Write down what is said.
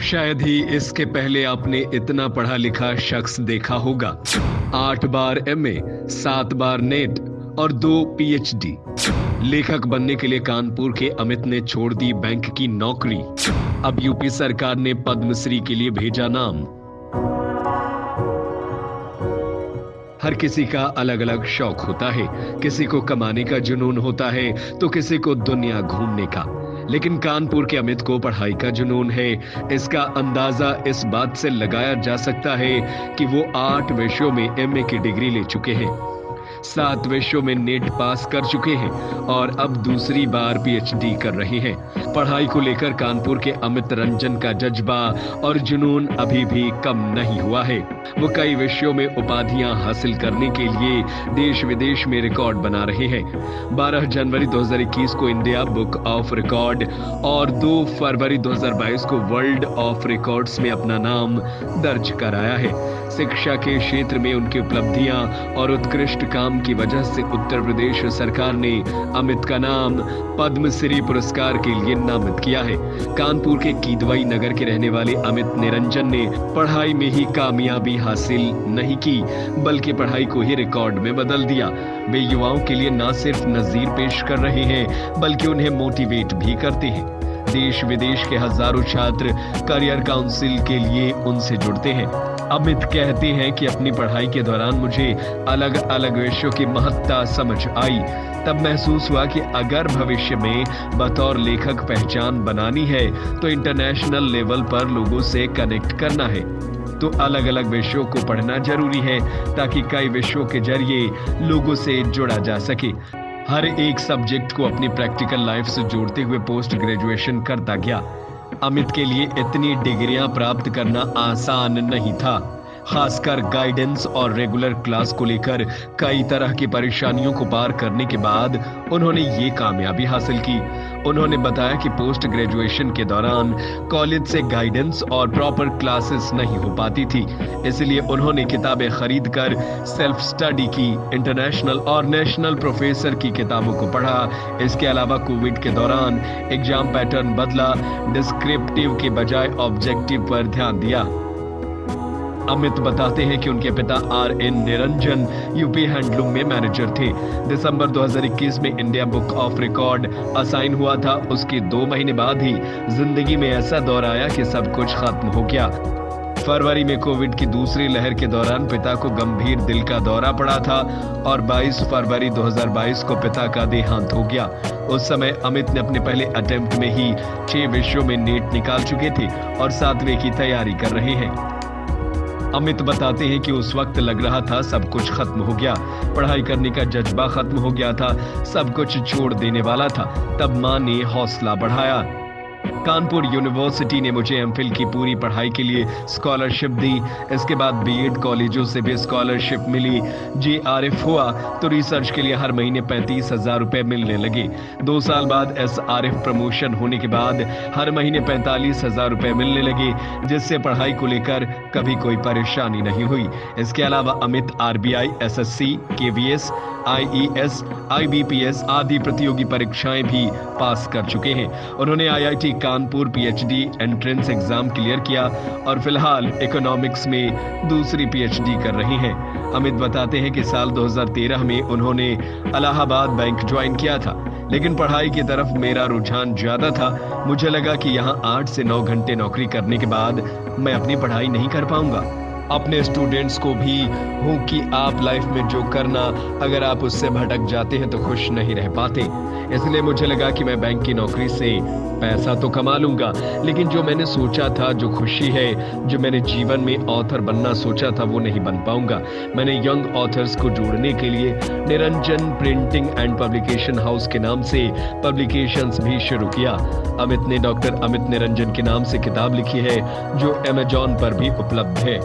शायद ही इसके पहले आपने इतना पढ़ा लिखा शख्स देखा होगा। 8 बार एमए, 7 बार नेट और 2 पीएचडी। लेखक बनने के लिए कानपुर के अमित ने छोड़ दी बैंक की नौकरी। अब यूपी सरकार ने पद्मश्री के लिए भेजा नाम। हर किसी का अलग अलग शौक होता है। किसी को कमाने का जुनून होता है तो किसी को दुनिया घूमने का। लेकिन कानपुर के अमित को पढ़ाई का जुनून है। इसका अंदाजा इस बात से लगाया जा सकता है कि वो 8 विषयों में एमए की डिग्री ले चुके हैं, 7 विषयों में नेट पास कर चुके हैं और अब दूसरी बार पीएचडी कर रहे हैं। पढ़ाई को लेकर कानपुर के अमित रंजन का जज्बा और जुनून अभी भी कम नहीं हुआ है। वो कई विषयों में उपाधियां हासिल करने के लिए देश विदेश में रिकॉर्ड बना रहे हैं। 12 जनवरी 2021 को इंडिया बुक ऑफ रिकॉर्ड और 2 फरवरी 2022 को वर्ल्ड ऑफ रिकॉर्ड्स में अपना नाम दर्ज कराया है। शिक्षा के क्षेत्र में उनकी उपलब्धियां और उत्कृष्ट काम की वजह से उत्तर प्रदेश सरकार ने अमित का नाम पद्मश्री पुरस्कार के लिए नामित किया है। कानपुर के कीदवाई नगर के रहने वाले अमित निरंजन ने पढ़ाई में ही कामयाबी हासिल नहीं की, बल्कि पढ़ाई को ही रिकॉर्ड में बदल दिया। वे युवाओं के लिए न सिर्फ नजीर पेश कर रहे हैं, बल्कि उन्हें मोटिवेट भी करते हैं। देश विदेश के हजारों छात्र करियर काउंसिल के लिए उनसे जुड़ते हैं। अमित कहते हैं कि अपनी पढ़ाई के दौरान मुझे अलग अलग विषयों की महत्ता समझ आई। तब महसूस हुआ कि अगर भविष्य में बतौर लेखक पहचान बनानी है तो इंटरनेशनल लेवल पर लोगों से कनेक्ट करना है, तो अलग अलग विषयों को पढ़ना जरूरी है ताकि कई विषयों के जरिए लोगों से जुड़ा जा सके। हर एक सब्जेक्ट को अपनी प्रैक्टिकल लाइफ से जोड़ते हुए पोस्ट ग्रेजुएशन करता गया। अमित के लिए इतनी डिग्रियां प्राप्त करना आसान नहीं था। खासकर गाइडेंस और रेगुलर क्लास को लेकर कई तरह की परेशानियों को पार करने के बाद उन्होंने ये कामयाबी हासिल की। उन्होंने बताया कि पोस्ट ग्रेजुएशन के दौरान कॉलेज से गाइडेंस और प्रॉपर क्लासेस नहीं हो पाती थी, इसलिए उन्होंने किताबें खरीदकर सेल्फ स्टडी की, इंटरनेशनल और नेशनल प्रोफेसर की किताबों को पढ़ा। इसके अलावा कोविड के दौरान एग्जाम पैटर्न बदला, डिस्क्रिप्टिव के बजाय ऑब्जेक्टिव पर ध्यान दिया। अमित बताते हैं कि उनके पिता RN निरंजन यूपी हैंडलूम में मैनेजर थे। दिसंबर 2021 में India book of record assign हुआ था। उसके 2 महीने बाद ही जिंदगी में ऐसा दौर आया कि सब कुछ खत्म हो गया। फरवरी में कोविड की दूसरी लहर के दौरान पिता को गंभीर दिल का दौरा पड़ा था और 22 फरवरी 2022 को पिता का देहांत हो गया। उस समय अमित ने अपने पहले अटेम्प्ट में ही 6 विषयों में नेट निकाल चुके थे और 7वें की तैयारी कर रहे हैं। अमित बताते हैं कि उस वक्त लग रहा था सब कुछ खत्म हो गया, पढ़ाई करने का जज्बा खत्म हो गया था, सब कुछ छोड़ देने वाला था। तब मां ने हौसला बढ़ाया। कानपुर यूनिवर्सिटी ने मुझे एमफिल की पूरी पढ़ाई के लिए स्कॉलरशिप दी। इसके बाद बीएड कॉलेजों से भी स्कॉलरशिप मिली। JRF हुआ तो रिसर्च के लिए हर महीने 35,000 रुपए मिलने लगे। 2 साल बाद SRF प्रमोशन होने के बाद हर महीने 45,000 रुपए मिलने लगे, जिससे पढ़ाई को लेकर कभी कोई परेशानी नहीं हुई। इसके अलावा Amit RBI, SSC, KVS, IES, IBPS आदि प्रतियोगी परीक्षाएं भी पास कर चुके हैं। उन्होंने IIT Kanpur PhD entrance exam clear किया और फिलहाल इकोनॉमिक्स में दूसरी PhD कर रहे हैं। अमित बताते हैं कि साल 2013 में उन्होंने इलाहाबाद बैंक ज्वाइन किया था, लेकिन पढ़ाई की तरफ मेरा रुझान ज्यादा था। मुझे लगा कि यहाँ 8 से 9 घंटे नौकरी करने के बाद मैं अपनी पढ़ाई नहीं कर पाऊंगा। अपने स्टूडेंट्स को भी हूँ कि आप लाइफ में जो करना, अगर आप उससे भटक जाते हैं तो खुश नहीं रह पाते। इसलिए मुझे लगा कि मैं बैंक की नौकरी से पैसा तो कमा लूंगा, लेकिन जो मैंने सोचा था, जो खुशी है, जो मैंने जीवन में ऑथर बनना सोचा था, वो नहीं बन पाऊंगा। मैंने यंग ऑथर्स को जोड़ने के लिए Niranjan printing and publication house के नाम से पब्लिकेशंस भी शुरू किया। अमित ने डॉक्टर अमित निरंजन के नाम से किताब लिखी है जो Amazon पर भी उपलब्ध है।